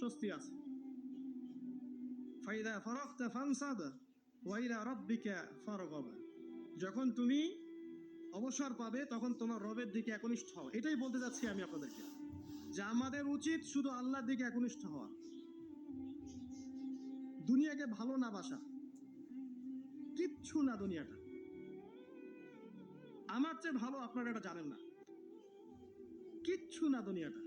স্বস্তি আছে। ফাইদা ফারাগতা ফানসাব ওয়া ইলা রাব্বিকা ফারগাব। যখন তুমি অবসর পাবে তখন তোমার রবের দিকে একনিষ্ঠ হও। এটাই বলতে যাচ্ছি আমি আপনাদেরকে, যে আমাদের উচিত শুধু আল্লাহর দিকে একনিষ্ঠ হওয়া, দুনিয়াকে ভালো না বাসা। কিচ্ছু না দুনিয়াটা, আমার চেয়ে ভালো আপনারা এটা জানেন না। কিচ্ছু না দুনিয়াটা,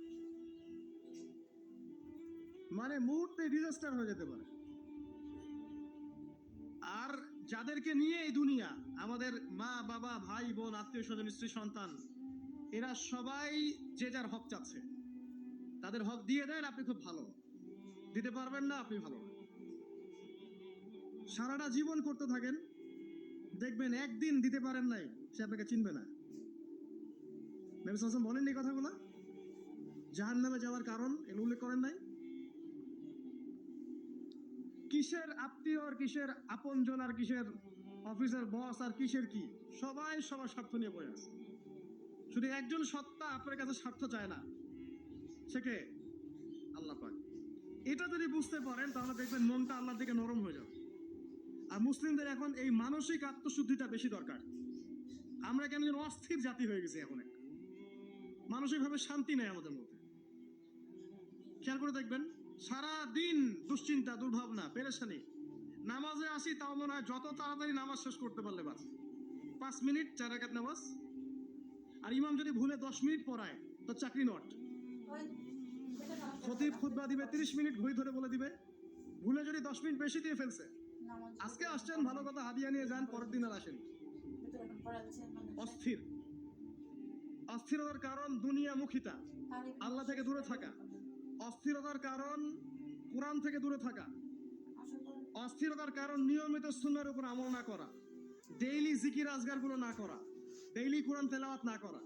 মানে মুহূর্তে ডিজাস্টার হয়ে যেতে পারে। আর যাদেরকে নিয়ে এই দুনিয়া, আমাদের মা বাবা ভাই বোন আত্মীয় স্বজন স্ত্রী সন্তান, এরা সবাই যে যার হক চাচ্ছে। তাদের হক দিয়ে দেন, আপনি খুব ভালো। দিতে পারবেন না, আপনি ভালো না। সারাটা জীবন করতে থাকেন, দেখবেন একদিন দিতে পারেন নাই, সে আপনাকে চিনবে না। নবী সাল্লাল্লাহু আলাইহি ওয়াসাল্লাম বলেননি কথাগুলো? জাহান্নামে যাওয়ার কারণ এগুলো উল্লেখ করেন নাই? কিসের আত্মীয় আর কিসের আপনজন আর কিসের অফিসের বস আর কিসের কি, সবাই সবার স্বার্থ নিয়ে পড়ে আছে। শুধু একজন সত্তা আপনার কাছে স্বার্থ চায় না, সে কে? আল্লাহ পাক। এটা যদি বুঝতে পারেন তাহলে দেখবেন মনটা আল্লাহর দিকে নরম হয়ে যাবে। আর মুসলিমদের এখন এই মানসিক আত্মশুদ্ধিটা বেশি দরকার। আমরা কেন যেন অস্থির জাতি হয়ে গেছি এখন, একটা মানসিকভাবে শান্তি নেই আমাদের মধ্যে। খেয়াল করে দেখবেন, সারা দিন দুশ্চিন্তা, দুর্ভাবনা, পেরেশানি। নামাজে আসি তাও মনে হয় যত তাড়াতাড়ি নামাজ শেষ করতে পারলে বাস। 5 মিনিট 4 রাকাত নামাজ, আর ইমাম যদি ভুলে 10 মিনিট পড়ায় তো চাকরি নট। খতিব খুতবা দিবে 30 মিনিট ঘড়ি ধরে বলে দিবে, ভুলে যদি 10 মিনিট বেশি দিয়ে ফেলছে, আজকে আসছেন ভালো কথা, হাদিয়া নিয়ে যান, পরের দিন আর আসেন। অস্থির। অস্থিরতার কারণ দুনিয়ামুখিতা, আল্লাহ থেকে দূরে থাকা। অস্থিরতার কারণ কোরআন থেকে দূরে থাকা। অস্থিরতার কারণ নিয়মিত সুন্নাহর উপর আমল না করা, ডেইলি জিকির আজগার গুলো না করা, ডেইলি কোরআন তেলাওয়াত না করা,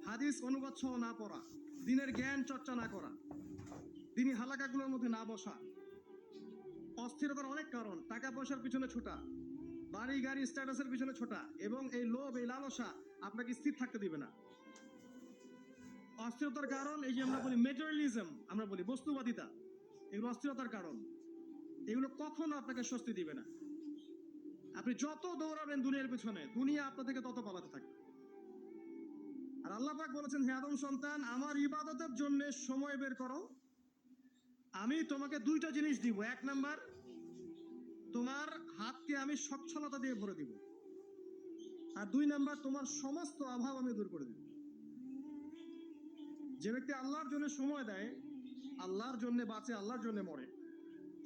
হাদিস অনুবাদ সহ না পড়া, দিনের জ্ঞান চর্চা না করা, দিনী হালাকাগুলোর মধ্যে না বসা। অস্থিরতার অনেক কারণ, টাকা পয়সার পিছনে ছোটা, বাড়ি গাড়ি স্ট্যাটাসের পিছনে ছোটা, এবং এই লোভ, এই লালসা আপনাকে স্থির থাকতে দিবে না। অস্থিরতার কারণ এই যে আমরা বলি মেটেরিয়ালিজম, আমরা বলি বস্তুবাদিতা, এগুলো অস্থিরতার কারণ। এগুলো কখনো আপনাকে স্বস্তি দিবে না। আপনি যত দৌড়াবেন দুনিয়ার পিছনে, দুনিয়া আপনার থেকে তত পালাতে থাকবে। আর আল্লাহ পাক বলেছেন, হে আদম সন্তান, আমার ইবাদতের জন্য সময় বের করো, আমি তোমাকে 2টা জিনিস দিব। 1 নাম্বার, তোমার হাতকে আমি সচ্ছলতা দিয়ে ভরে দিব, আর 2 নাম্বার, তোমার সমস্ত অভাব আমি দূর করে দেব। যে ব্যক্তি আল্লাহর জন্য সময় দেয়, আল্লাহর জন্য বাঁচে, আল্লাহর জন্য মরে,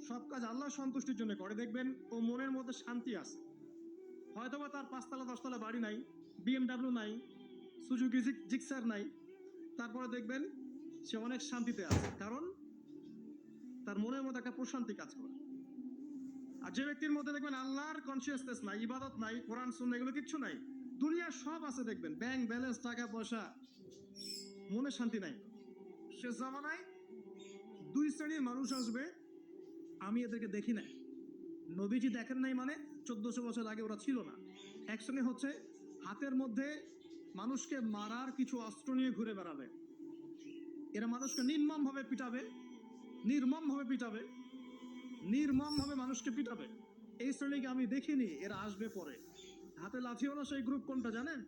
সব কাজ আল্লাহর সন্তুষ্টির জন্য করে, দেখবেন ও মনের মধ্যে শান্তি আছে। হয়তোবা তার 5 তলা 10 তলা বাড়ি নাই, BMW নাই, সুজুকি জিক্সার নাই, তারপরে দেখবেন সে অনেক শান্তিতে আছে, কারণ তার মনের মধ্যে একটা প্রশান্তি কাজ করে। আর যে ব্যক্তির মধ্যে দেখবেন আল্লাহর কনসিয়াসনেস নাই, ইবাদত নাই, কোরআন সুন্নাহ এগুলো কিচ্ছু নাই, দুনিয়ার সব আছে, দেখবেন ব্যাংক ব্যালেন্স, টাকা পয়সা, মনে শান্তি নাই। সে জামানায় 2 শ্রেণীর মানুষ আসবে, আমি এদেরকে দেখি নাই। নবীজি দেখেন নাই মানে 1400 বছর আগে ওরা ছিল না। এক শ্রেণী হচ্ছে হাতের মধ্যে মানুষকে মারার কিছু অস্ত্র নিয়ে ঘুরে বেড়াবে, এরা মানুষকে নির্মমভাবে পিটাবে, নির্মমভাবে পিটাবে, নির্মমভাবে মানুষকে পিটাবে। এই শ্রেণীকে আমি দেখিনি, এরা আসবে পরে। হাতে লাঠিওয়ালা সেই গ্রুপ কোনটা জানেন?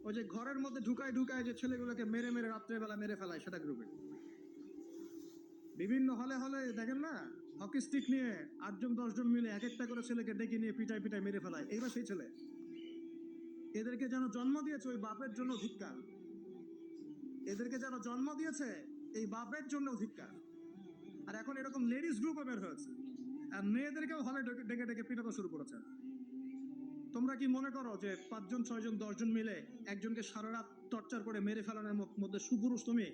ওই যে ঘরের মধ্যে ঢুকায় ঢুকায় যে ছেলেগুলোকে মেরে মেরে রাত্রেবেলা মেরে ফেলায়, সেটা গ্রুপে। বিভিন্ন হলে হলে দেখেন না, হকি স্টিক নিয়ে 8জন 10জন মিলে এক একটা করে ছেলেকে ডেকে নিয়ে পিটায় পিটায় মেরে ফেলায়, এইবার সেই ছেলে। এদেরকে যেন জন্ম দিয়েছে ওই বাপের জন্য ধিক্কার, এদেরকে যেন জন্ম দিয়েছে এই বাপের জন্য ধিক্কার। আর এখন এরকম লেডিস গ্রুপে বের হয়েছে, আর মেয়েদেরকেও হলে ডেকে ডেকে পিটানো শুরু করেছে। তোমরা কি মনে করো যে 5জন 6জন 10জন মিলে একজনকে সারা রাত টর্চার করে মেরে ফেলানোর মধ্যে সুপুরুষ তুমি?